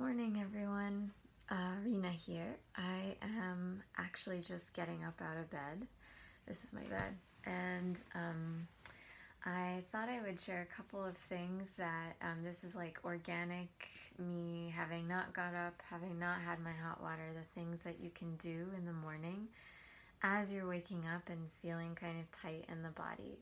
morning, everyone. Rena here. I am actually just getting up out of bed. This is my bed. And I thought I would share a couple of things that this is like organic me having not got up, having not had my hot water, the things that you can do in the morning as you're waking up and feeling kind of tight in the body.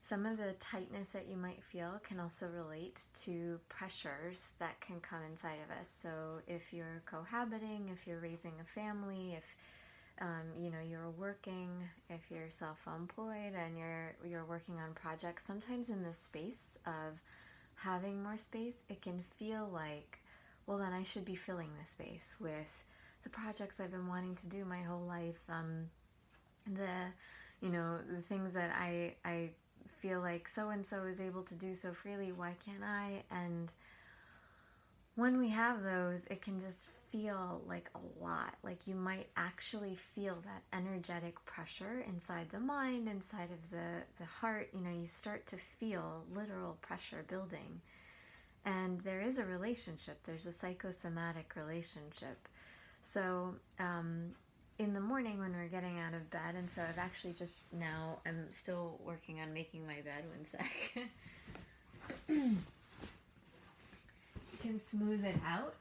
Some of the tightness that you might feel can also relate to pressures that can come inside of us. So if you're cohabiting, if you're raising a family, if you're working, if you're self-employed and you're working on projects, sometimes in this space of having more space, it can feel like, well, then I should be filling this space with the projects I've been wanting to do my whole life. The things that I feel like so-and-so is able to do so freely, why can't I? And when we have those, it can just feel like a lot. Like you might actually feel that energetic pressure inside the mind, inside of the heart. You start to feel literal pressure building. And there is a relationship. There's a psychosomatic relationship. So in the morning when we're getting out of bed, and so I've actually just now, I'm still working on making my bed, one sec. You can smooth it out.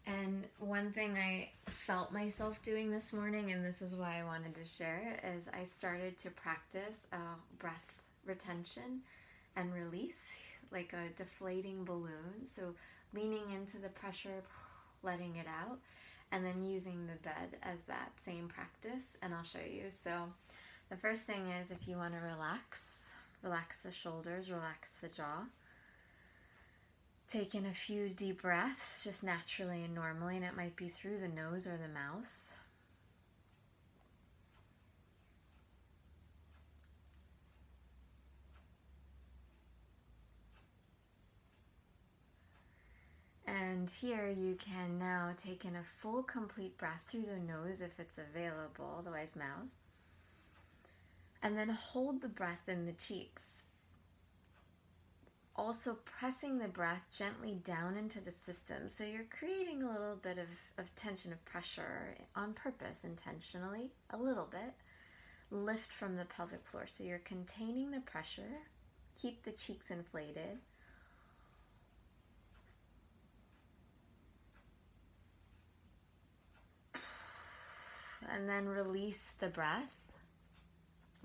And one thing I felt myself doing this morning, and this is why I wanted to share, is I started to practice breath retention and release, like a deflating balloon. So leaning into the pressure, letting it out, and then using the bed as that same practice, and I'll show you. So the first thing is, if you want to relax the shoulders, relax the jaw. Take in a few deep breaths, just naturally and normally, and it might be through the nose or the mouth. And here you can now take in a full, complete breath through the nose if it's available, otherwise mouth. And then hold the breath in the cheeks. Also pressing the breath gently down into the system. So you're creating a little bit of tension, of pressure on purpose, intentionally, a little bit. Lift from the pelvic floor. So you're containing the pressure. Keep the cheeks inflated. And then release the breath.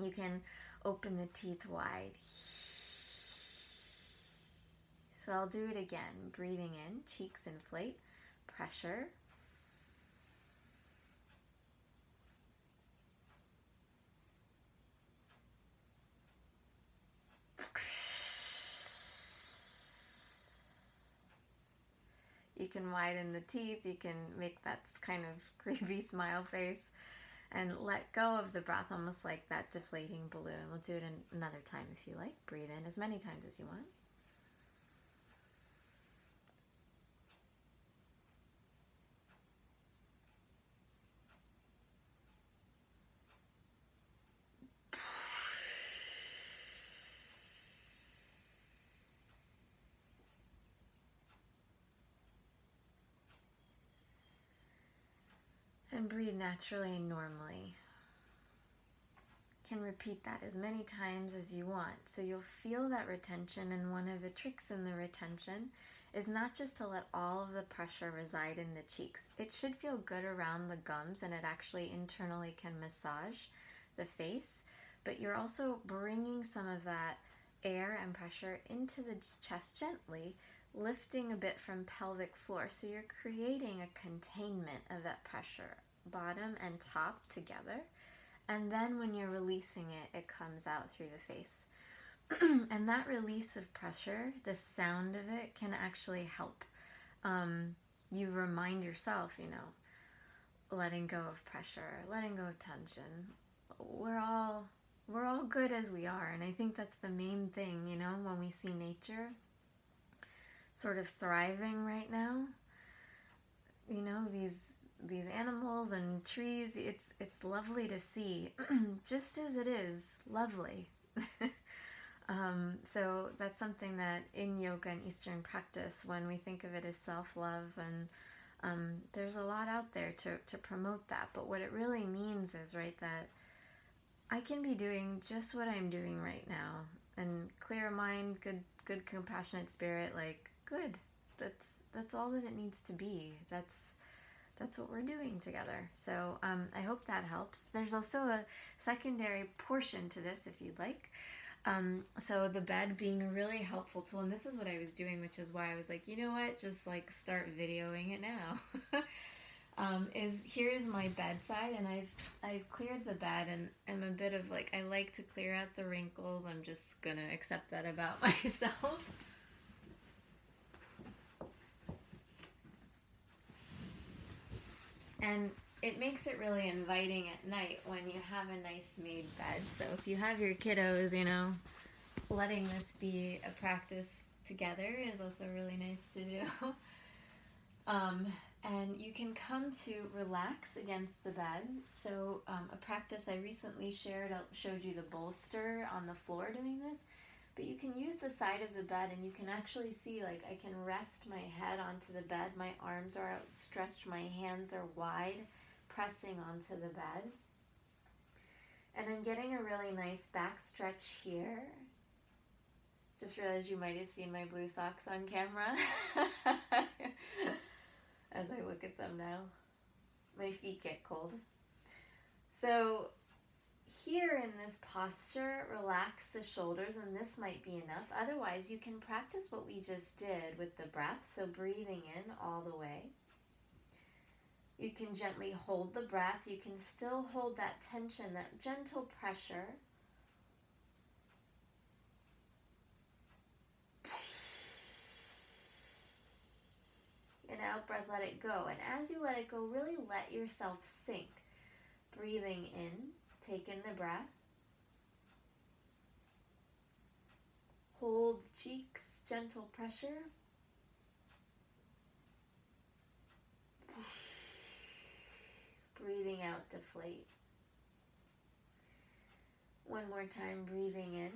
You can open the teeth wide. So I'll do it again. Breathing in, cheeks inflate, pressure. You can widen the teeth, you can make that kind of creepy smile face, and let go of the breath, almost like that deflating balloon. We'll do it another time if you like. Breathe in as many times as you want. And breathe naturally and normally. You can repeat that as many times as you want. So you'll feel that retention, and one of the tricks in the retention is not just to let all of the pressure reside in the cheeks. It should feel good around the gums, and it actually internally can massage the face, but you're also bringing some of that air and pressure into the chest gently, lifting a bit from pelvic floor. So you're creating a containment of that pressure, bottom and top together. And then when you're releasing it, it comes out through the face. And that release of pressure, the sound of it, can actually help. You remind yourself, letting go of pressure, letting go of tension. We're all good as we are. And I think that's the main thing, when we see nature sort of thriving right now. These these animals and trees. It's lovely to see, just as it is lovely. So that's something that in yoga and Eastern practice, when we think of it as self-love, and there's a lot out there to promote that. But what it really means is, right, that I can be doing just what I'm doing right now, and clear mind, good compassionate spirit, like good. That's all that it needs to be. That's what we're doing together. So I hope that helps. There's also a secondary portion to this, if you'd like. So the bed being a really helpful tool, and this is what I was doing, which is why I was like, you know what, just like start videoing it now. Here's my bedside, and I've cleared the bed, and I'm a bit of like, I like to clear out the wrinkles. I'm just gonna accept that about myself. And it makes it really inviting at night when you have a nice made bed. So if you have your kiddos, letting this be a practice together is also really nice to do. And you can come to relax against the bed. So a practice I recently showed you the bolster on the floor doing this. But you can use the side of the bed, and you can actually see, like, I can rest my head onto the bed. My arms are outstretched. My hands are wide, pressing onto the bed. And I'm getting a really nice back stretch here. Just realized you might have seen my blue socks on camera as I look at them now. My feet get cold. So here in this posture, relax the shoulders, and this might be enough. Otherwise, you can practice what we just did with the breath, so breathing in all the way. You can gently hold the breath. You can still hold that tension, that gentle pressure. And out breath, let it go. And as you let it go, really let yourself sink. Breathing in, take in the breath. Hold cheeks, gentle pressure. Breathing out, deflate. One more time, breathing in.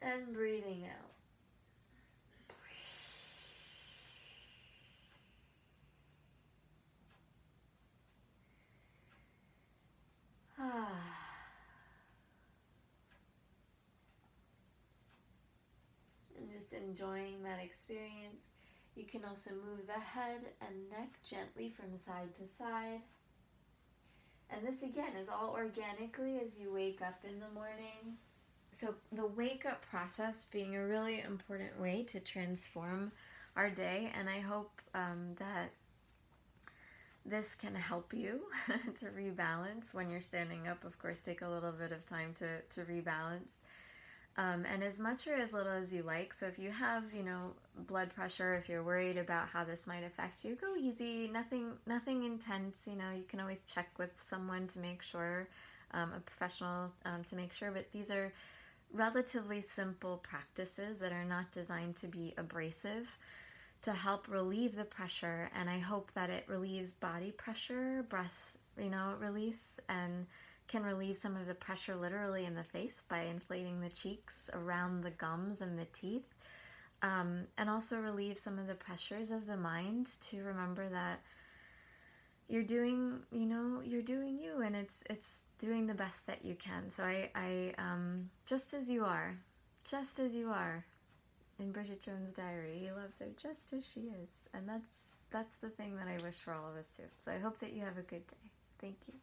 And breathing out. And just enjoying that experience. You can also move the head and neck gently from side to side. And this again is all organically as you wake up in the morning. So the wake up process being a really important way to transform our day, and I hope that this can help you to rebalance. When you're standing up, of course, take a little bit of time to rebalance. And as much or as little as you like. So if you have, blood pressure, if you're worried about how this might affect you, go easy. Nothing intense. You can always check with someone to make sure, a professional to make sure. But these are relatively simple practices that are not designed to be abrasive, to help relieve the pressure. And I hope that it relieves body pressure, breath, release, and can relieve some of the pressure literally in the face by inflating the cheeks around the gums and the teeth, and also relieve some of the pressures of the mind to remember that you're doing you, and it's doing the best that you can. So I just as you are in Bridget Jones' diary, he loves her just as she is, and that's the thing that I wish for all of us too. So I hope that you have a good day. Thank you.